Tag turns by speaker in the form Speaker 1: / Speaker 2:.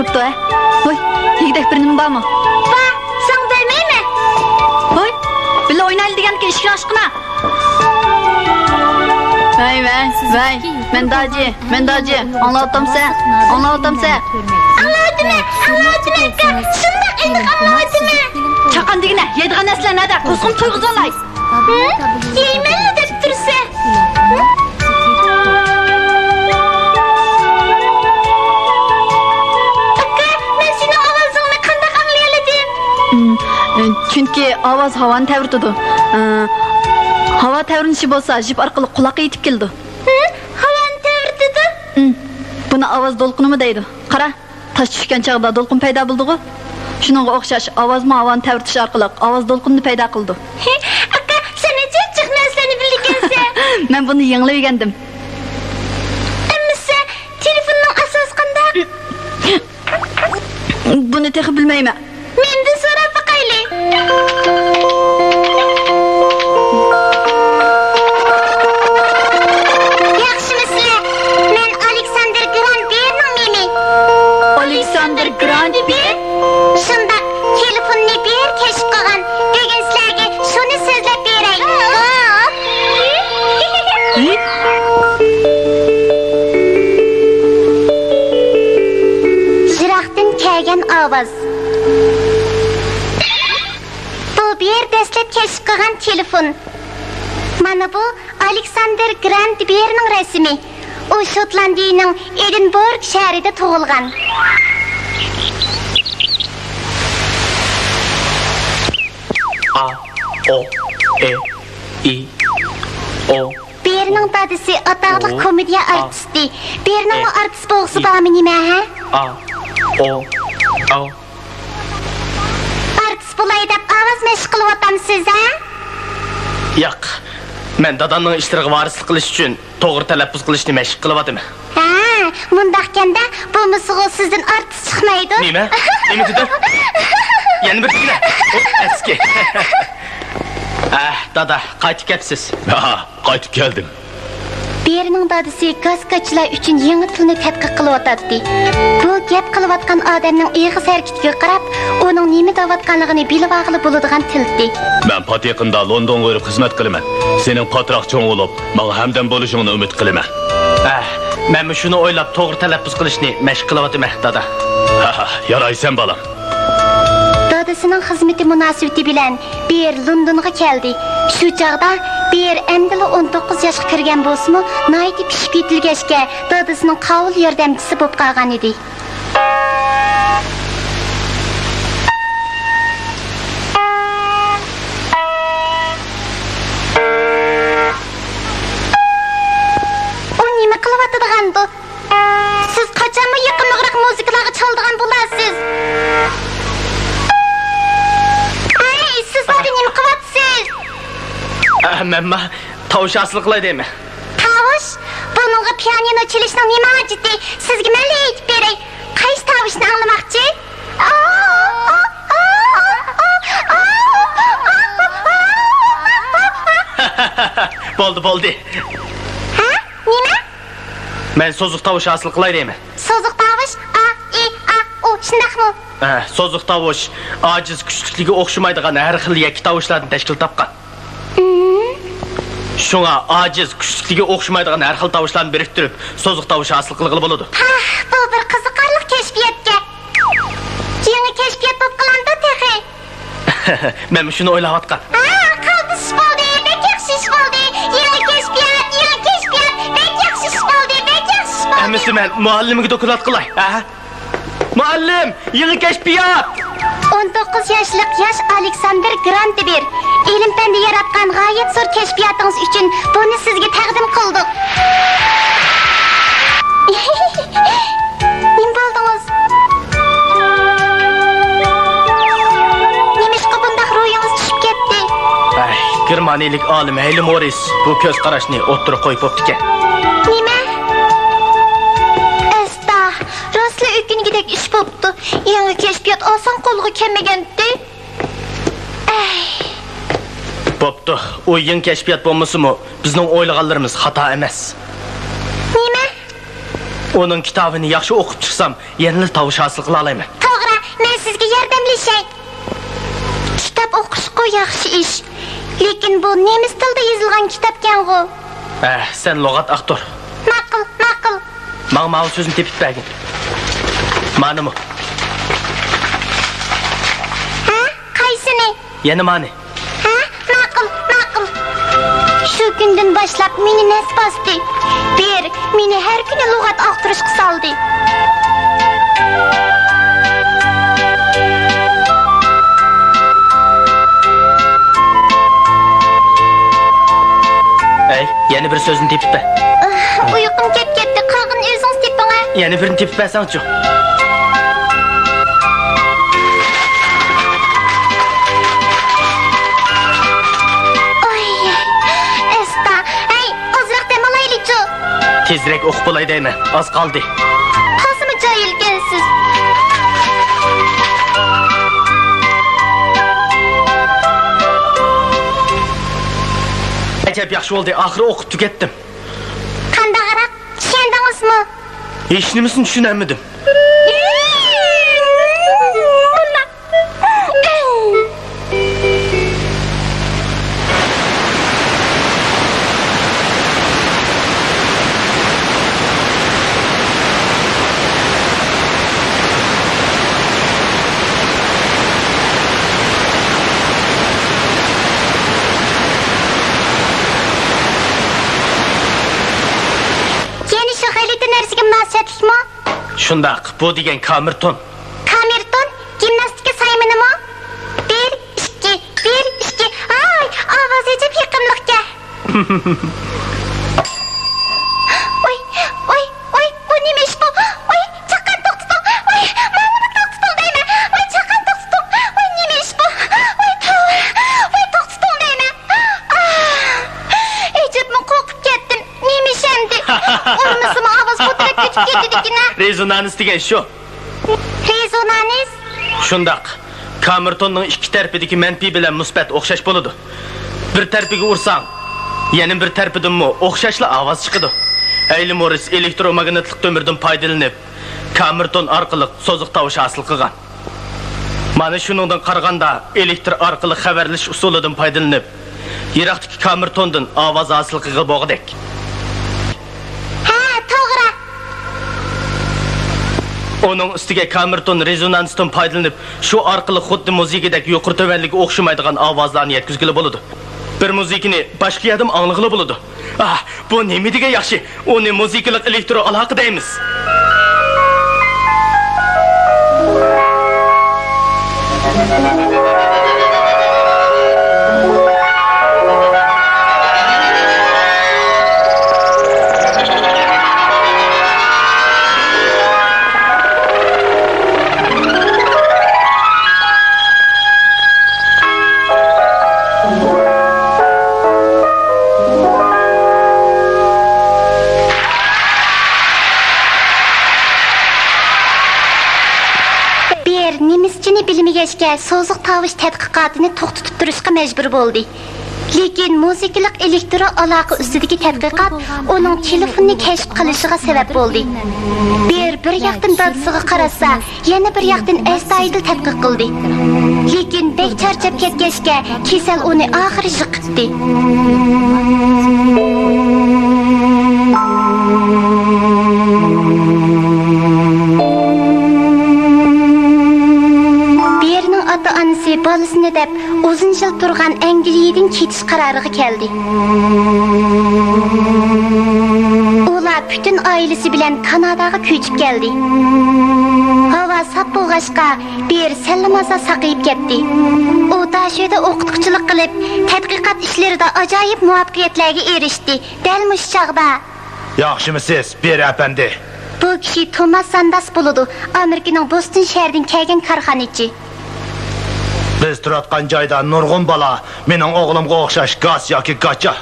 Speaker 1: bo'pti a. Voy, yigidek bir nima bormi?
Speaker 2: Bor, sen bilmaymi?
Speaker 1: Voy, birga o'ynaydiganki ishga oshqina. Vay, men daji, anlatamsan.
Speaker 2: Anladım. Şundak endi anladım.
Speaker 1: Chaqan degina, yeydigan narsalar nada? Qo'zg'im to'yg'izolay.
Speaker 2: Yeymenli deb tursa.
Speaker 1: Chunki ovoz havoni tavritadi. Havo tavrinishi bo'lsa, jip orqali quloqqa yetib keldi.
Speaker 2: Havoni tavritadi?
Speaker 1: Buni ovoz to'lqinimi deydi. Qara, tosh tushgan chog'da to'lqin paydo bo'ldi-ku. Shuningga o'xshash ovozmi havoni tavritish orqali ovoz to'lqinini paydo qildi.
Speaker 2: Aka, sen nechik narsani bilgansan?
Speaker 1: Men buni yanglab o'rgandim.
Speaker 2: Ammisi, telefonning asosi qanday?
Speaker 1: Buni texi bilmayman.
Speaker 2: Menda so'rab boqaylik. Yaxshimisizlar? Men Alexander Grandberning mimi.
Speaker 1: Alexander Grandber?
Speaker 2: Shundoq, telefonni ber kashf qilgan. Bugun sizlarga shuni so'zlab beray. Jiroqdan kelgan ovoz. Bu bir dastlab kashf qilgan telefon. Mana bu Alexander Grandberning rasmi. U Shotlandiyaning Edinburg shahrida tug'ilgan.
Speaker 3: A, O, E, I, O.
Speaker 2: Berning dadisi ataqli komediya artisti. Berning artist bo'lsa bormi nima ha?
Speaker 3: A, O, O.
Speaker 2: Artist bo'lay deb ovoz mashq qilyapsiz ha?
Speaker 3: Yo'q. Men dadamning ishlariga varislik qilish uchun to'g'ri talaffuz qilishni mashq qilyapman.
Speaker 2: Ha, mundaqkanda bu musuq sizdan artist chiqmaydi.
Speaker 3: Nima? Nima dedi? Yana bir gina. Eski. Dada, qaytib kelibsiz.
Speaker 4: Ha, qaytib keldim.
Speaker 2: Berning dadisi gaskachlar uchun yangi tilni tadqiq qilyapti. Bu gap qilayotgan odamning ig'iz harakatiga qarab, uning nima deyotganligini bilib olg'ili bo'ladigan tildi.
Speaker 4: Men pat yaqinda Londonga borib xizmat qilaman. Sening patroq cho'ng bo'lib, menga hamdam bo'lishingni umid qilaman.
Speaker 3: Men shuni o'ylab to'g'ri talaffuz qilishni mashq qilyapman, dada.
Speaker 4: Ha, yaraysan balam.
Speaker 2: Dadasining xizmati munosabati bilan bir Londonga keldi. Shu chaqda bir endili 19 yoshga kirgan bo'lsa-mu, nayti pishib yetilgachga dadasining qavul yordamchisi bo'lib qolgan edi. U nima qilyapti? Siz qachonmi yaqinroq muzikalarga chaldigan bo'lasiz?
Speaker 3: Men tovush asli qilay deyman.
Speaker 2: Tovush? Buningga pianino chalishning nima hojati? Sizga men aytib beray. Qaysi tovushni anglamoqchi?
Speaker 3: Bo'ldi.
Speaker 2: Ha? Nima?
Speaker 3: Men so'ziq tovush asli qilay deyman.
Speaker 2: So'ziq tovush a, i, a, u shundaqmi?
Speaker 3: So'ziq tovush ojiz kuchlikligi o'xshamaydigan har xil yakki tovushlardan tashkil topgan. Shunga ojiz kuchlikligi o'xshamaydigan har xil tovushlarni biriktirib, so'ziq tovush asli qilg'ili bo'ladi.
Speaker 2: Bu bir qiziqarli kashfiyotga. Yangi kashfiyot bo'lib qoldi texi.
Speaker 3: Men shuni o'ylayotgan.
Speaker 2: Qalbish bo'ldi, bek yaxshi ish bo'ldi. Yangi kashfiyot, bek yaxshi ish bo'ldi.
Speaker 3: Emisli men muallimga dokulat qilay. Muallim, yangi kashfiyot.
Speaker 2: 19 yoshlik yosh Alexander Grandber ilm fanda yaratgan g'oyat zo'r kashfiyotingiz uchun buni sizga taqdim qildik. Nima bo'ldingiz? Nimishqa bundaq ro'yingiz tushib ketdi?
Speaker 3: Germaniyalik olim Heyli Morris bu ko'z qarashni o'ttirib qo'yib o'tdi-ku.
Speaker 2: Nima? Rostla o'kingidek ish bo'pti. Yangi kashfiyot oson qo'lga kelmagandi.
Speaker 3: Bo'pti. O'yin kashfiyot bo'lmasa-mu, bizning o'ylaganlarimiz xato emas.
Speaker 2: Nima?
Speaker 3: Onun kitabını yaxşı o'qib chiqsam, yanılı tavuş hosil qila olaman.
Speaker 2: To'g'ri, men sizga yordamlashay. Kitob o'qish-ku yaxshi ish. Lekin bu nemis tilida yozilgan kitobkan-ku.
Speaker 3: Sen lug'at aktör.
Speaker 2: Ma'qul, ma'qul.
Speaker 3: Ma'qul so'zini tepib bergin. Ma'ni mi?
Speaker 2: Ha? Qaysini?
Speaker 3: Yana ma'ni.
Speaker 2: Ha? Ma'qul, ma'qul. Shu kundan boshlab meni nas bosdi. Meni har kuni lug'at aqtirishga soldi.
Speaker 3: Yana bir so'zini tepib ber.
Speaker 2: Uyqum kelib ketdi. Qolgan o'zingiz teping-a.
Speaker 3: Yana birini tepib bersangchi. Tezrek o'qib bo'lay deyman. Az qoldi.
Speaker 2: Qasimi joyilgansiz.
Speaker 3: Acayip yaxshi bo'ldi. Oxiri o'qib tugatdim.
Speaker 2: Qandaqroq tushundingizmi?
Speaker 3: Hech nimasini tushunolmadim. Shundaq, bu degan kamerton.
Speaker 2: Kamerton gimnastika saymanimi? 1 2 1 2. Ay, ovoz ejib yiqimliqga. Oy, bu nima ish bu? Oy, chaqan to'xtating. Oy, mana to'xtating deyman. Oy, chaqan to'xtating. Oy, nima ish bu? Oy, to'xtating deyman. Ejibmi qo'rqib ketdim. Nima ish endi? Olmasam ovoz ko'tarib ketib ketdi-dikina.
Speaker 3: Rezonans degan shu.
Speaker 2: Rezonans?
Speaker 3: Shundaq. Kamertonning ikki tarafidagi manfiy bilan musbat o'xshash bo'ladi. Bir tarafiga ursang, yana bir tarafidan o'xshashli ovoz chiqadi. Ayli Morris elektromagnetlik to'mirdan foydalanib, kamerton orqali so'ziq tovush hosil qilgan. Mana shuningdan qaraganda elektr orqali xabarlash usulidan foydalanib, yiroqdagi kamertondan ovoz hosil qilgan bo'g'idek. Onun ustiga kamerton rezonansdan foydalanib, shu orqali xuddi muzikadek yuqori tuvanliga o'xshamaydigan ovozlarni yetkazgili bo'ladi. Bir muzikani boshqa yerdan anglag'ili bo'ladi. Bu nima degan yaxshi? Uni muzikalik elektro aloqa deymiz.
Speaker 2: Bilmegechga so'ziq tovush tadqiqotini to'xtatib turishga majbur bo'ldi. Lekin muzikalik elektro aloqa ustidagi tadqiqot uning telefonni kashf qilishiga sabab bo'ldi. Bir yoqdan dadisiga qarasa, yana bir yoqdan astoydil tadqiq qildi. Lekin bek charchab ketgachga kasal uni oxiri yiqitdi. Ota-onasi bolasini deb uzun yil turgan Angliyadan ketish qaroriga keldi. Ular bütün ailesi bilan Kanadaga ko'chib keldi. Havo sap bo'lg'achqa bir sallamaza saqayib ketdi. U dashida o'qituvchilik qilib, tadqiqot ishlarida ajoyib muvaffaqiyatlarga erishdi. Dal mush chaqda.
Speaker 5: Yaxshimisiz, bir efendi?
Speaker 2: Bu kishi Thomas Sandas bo'ladi. Amerikaning Boston shahridan kelgan korxonachi.
Speaker 5: Biz turadigan joyda nurg'un bola mening o'g'limga o'xshash gaz yoki gacha